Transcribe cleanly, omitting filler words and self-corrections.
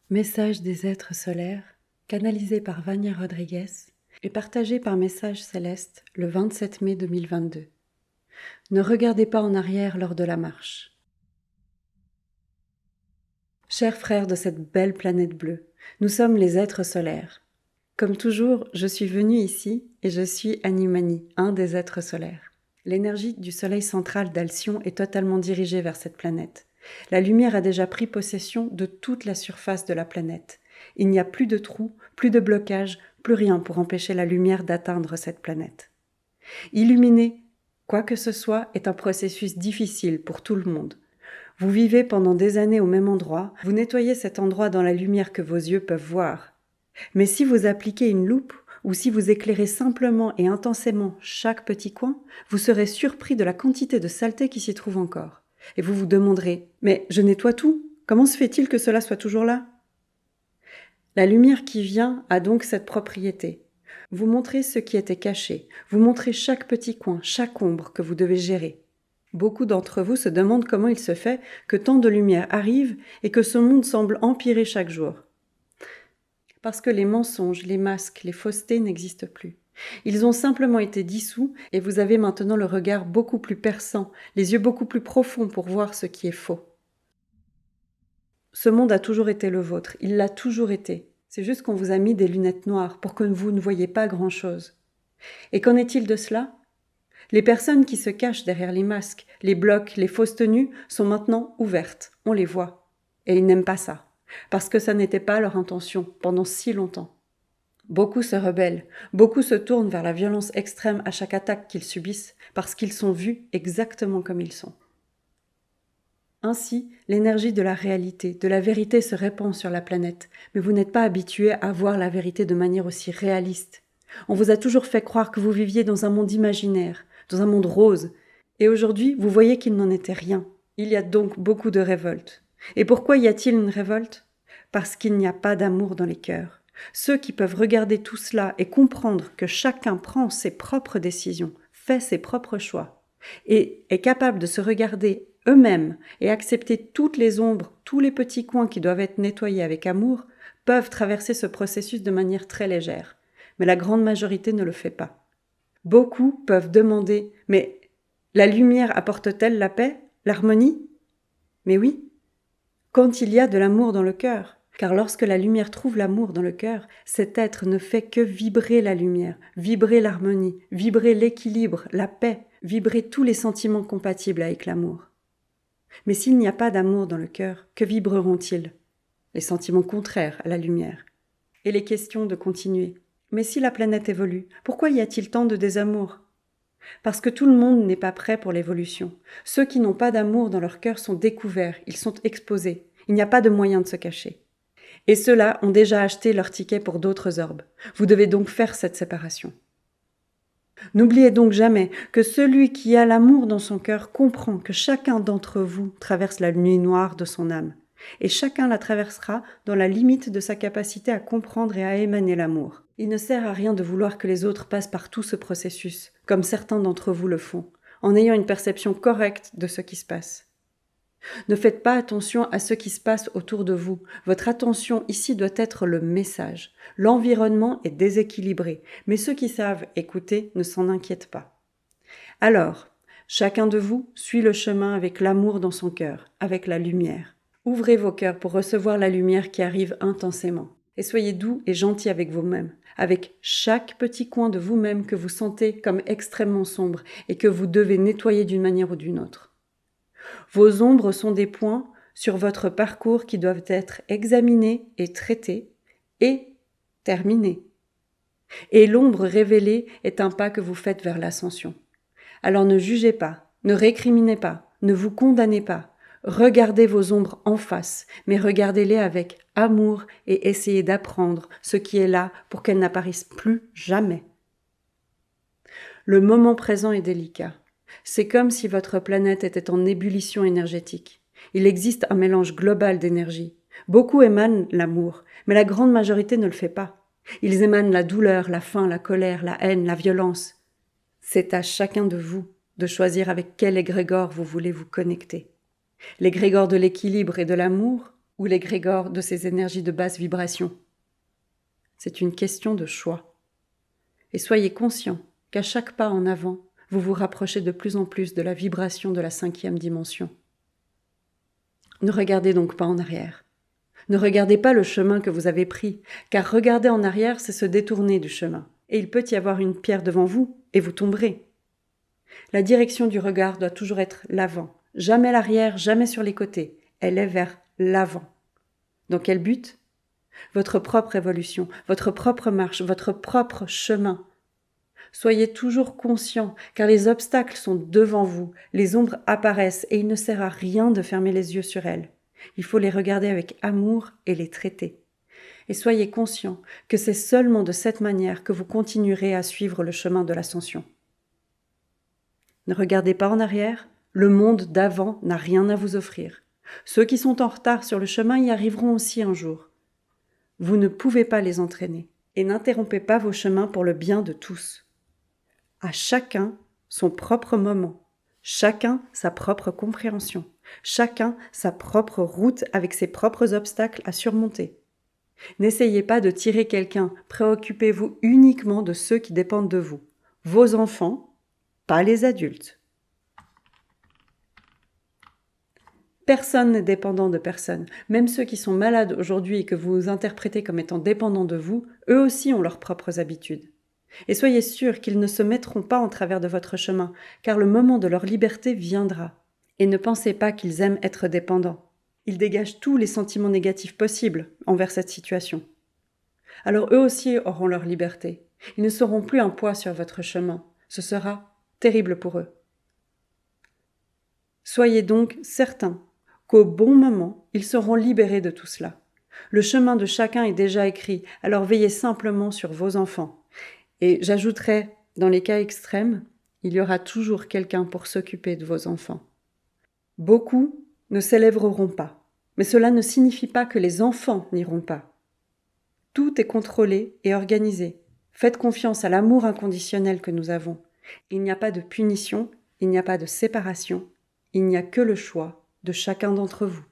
Message des êtres solaires, canalisé par Vania Rodriguez et partagé par Message Céleste le 27 mai 2022. Ne regardez pas en arrière lors de la marche. Chers frères de cette belle planète bleue, nous sommes les êtres solaires. Comme toujours, je suis venue ici et je suis Animani, un des êtres solaires. L'énergie du soleil central d'Alcyon est totalement dirigée vers cette planète. La lumière a déjà pris possession de toute la surface de la planète. Il n'y a plus de trous, plus de blocages, plus rien pour empêcher la lumière d'atteindre cette planète. Illuminer quoi que ce soit est un processus difficile pour tout le monde. Vous vivez pendant des années au même endroit, vous nettoyez cet endroit dans la lumière que vos yeux peuvent voir. Mais si vous appliquez une loupe ou si vous éclairez simplement et intensément chaque petit coin, vous serez surpris de la quantité de saleté qui s'y trouve encore. Et vous vous demanderez « Mais je nettoie tout, comment se fait-il que cela soit toujours là ?» La lumière qui vient a donc cette propriété. Vous montrez ce qui était caché, vous montrez chaque petit coin, chaque ombre que vous devez gérer. Beaucoup d'entre vous se demandent comment il se fait que tant de lumière arrive et que ce monde semble empirer chaque jour. Parce que les mensonges, les masques, les faussetés n'existent plus. Ils ont simplement été dissous et vous avez maintenant le regard beaucoup plus perçant, les yeux beaucoup plus profonds pour voir ce qui est faux. Ce monde a toujours été le vôtre, il l'a toujours été. C'est juste qu'on vous a mis des lunettes noires pour que vous ne voyiez pas grand-chose. Et qu'en est-il de cela ? Les personnes qui se cachent derrière les masques, les blocs, les fausses tenues sont maintenant ouvertes, on les voit. Et ils n'aiment pas ça, parce que ça n'était pas leur intention pendant si longtemps. Beaucoup se rebellent, beaucoup se tournent vers la violence extrême à chaque attaque qu'ils subissent, parce qu'ils sont vus exactement comme ils sont. Ainsi, l'énergie de la réalité, de la vérité se répand sur la planète, mais vous n'êtes pas habitué à voir la vérité de manière aussi réaliste. On vous a toujours fait croire que vous viviez dans un monde imaginaire, dans un monde rose, et aujourd'hui, vous voyez qu'il n'en était rien. Il y a donc beaucoup de révolte. Et pourquoi y a-t-il une révolte ? Parce qu'il n'y a pas d'amour dans les cœurs. Ceux qui peuvent regarder tout cela et comprendre que chacun prend ses propres décisions, fait ses propres choix, et est capable de se regarder eux-mêmes et accepter toutes les ombres, tous les petits coins qui doivent être nettoyés avec amour, peuvent traverser ce processus de manière très légère. Mais la grande majorité ne le fait pas. Beaucoup peuvent demander « Mais la lumière apporte-t-elle la paix, l'harmonie ?» Mais oui, quand il y a de l'amour dans le cœur. Car lorsque la lumière trouve l'amour dans le cœur, cet être ne fait que vibrer la lumière, vibrer l'harmonie, vibrer l'équilibre, la paix, vibrer tous les sentiments compatibles avec l'amour. Mais s'il n'y a pas d'amour dans le cœur, que vibreront-ils ? Les sentiments contraires à la lumière. Et les questions de continuer. Mais si la planète évolue, pourquoi y a-t-il tant de désamour ? Parce que tout le monde n'est pas prêt pour l'évolution. Ceux qui n'ont pas d'amour dans leur cœur sont découverts, ils sont exposés. Il n'y a pas de moyen de se cacher. Et ceux-là ont déjà acheté leur ticket pour d'autres orbes. Vous devez donc faire cette séparation. N'oubliez donc jamais que celui qui a l'amour dans son cœur comprend que chacun d'entre vous traverse la nuit noire de son âme. Et chacun la traversera dans la limite de sa capacité à comprendre et à émaner l'amour. Il ne sert à rien de vouloir que les autres passent par tout ce processus, comme certains d'entre vous le font, en ayant une perception correcte de ce qui se passe. Ne faites pas attention à ce qui se passe autour de vous. Votre attention ici doit être le message. L'environnement est déséquilibré, mais ceux qui savent écouter ne s'en inquiètent pas. Alors, chacun de vous suit le chemin avec l'amour dans son cœur, avec la lumière. Ouvrez vos cœurs pour recevoir la lumière qui arrive intensément. Et soyez doux et gentils avec vous-même, avec chaque petit coin de vous-même que vous sentez comme extrêmement sombre et que vous devez nettoyer d'une manière ou d'une autre. Vos ombres sont des points sur votre parcours qui doivent être examinés et traités et terminés. Et l'ombre révélée est un pas que vous faites vers l'ascension. Alors ne jugez pas, ne récriminez pas, ne vous condamnez pas. Regardez vos ombres en face, mais regardez-les avec amour et essayez d'apprendre ce qui est là pour qu'elles n'apparaissent plus jamais. Le moment présent est délicat. C'est comme si votre planète était en ébullition énergétique. Il existe un mélange global d'énergie. Beaucoup émanent l'amour, mais la grande majorité ne le fait pas. Ils émanent la douleur, la faim, la colère, la haine, la violence. C'est à chacun de vous de choisir avec quel égrégore vous voulez vous connecter. L'égrégore de l'équilibre et de l'amour ou l'égrégore de ces énergies de basse vibration. C'est une question de choix. Et soyez conscient qu'à chaque pas en avant, vous vous rapprochez de plus en plus de la vibration de la 5e dimension. Ne regardez donc pas en arrière. Ne regardez pas le chemin que vous avez pris, car regarder en arrière, c'est se détourner du chemin. Et il peut y avoir une pierre devant vous, et vous tomberez. La direction du regard doit toujours être l'avant. Jamais l'arrière, jamais sur les côtés. Elle est vers l'avant. Dans quel but ? Votre propre évolution, votre propre marche, votre propre chemin. Soyez toujours conscient, car les obstacles sont devant vous, les ombres apparaissent et il ne sert à rien de fermer les yeux sur elles. Il faut les regarder avec amour et les traiter. Et soyez conscient que c'est seulement de cette manière que vous continuerez à suivre le chemin de l'ascension. Ne regardez pas en arrière, le monde d'avant n'a rien à vous offrir. Ceux qui sont en retard sur le chemin y arriveront aussi un jour. Vous ne pouvez pas les entraîner et n'interrompez pas vos chemins pour le bien de tous. À chacun son propre moment, chacun sa propre compréhension, chacun sa propre route avec ses propres obstacles à surmonter. N'essayez pas de tirer quelqu'un, préoccupez-vous uniquement de ceux qui dépendent de vous, vos enfants, pas les adultes. Personne n'est dépendant de personne. Même ceux qui sont malades aujourd'hui et que vous interprétez comme étant dépendants de vous, eux aussi ont leurs propres habitudes. Et soyez sûrs qu'ils ne se mettront pas en travers de votre chemin, car le moment de leur liberté viendra. Et ne pensez pas qu'ils aiment être dépendants. Ils dégagent tous les sentiments négatifs possibles envers cette situation. Alors eux aussi auront leur liberté. Ils ne seront plus un poids sur votre chemin. Ce sera terrible pour eux. Soyez donc certains qu'au bon moment, ils seront libérés de tout cela. Le chemin de chacun est déjà écrit, alors veillez simplement sur vos enfants. Et j'ajouterai, dans les cas extrêmes, il y aura toujours quelqu'un pour s'occuper de vos enfants. Beaucoup ne s'élèveront pas, mais cela ne signifie pas que les enfants n'iront pas. Tout est contrôlé et organisé. Faites confiance à l'amour inconditionnel que nous avons. Il n'y a pas de punition, il n'y a pas de séparation, il n'y a que le choix de chacun d'entre vous.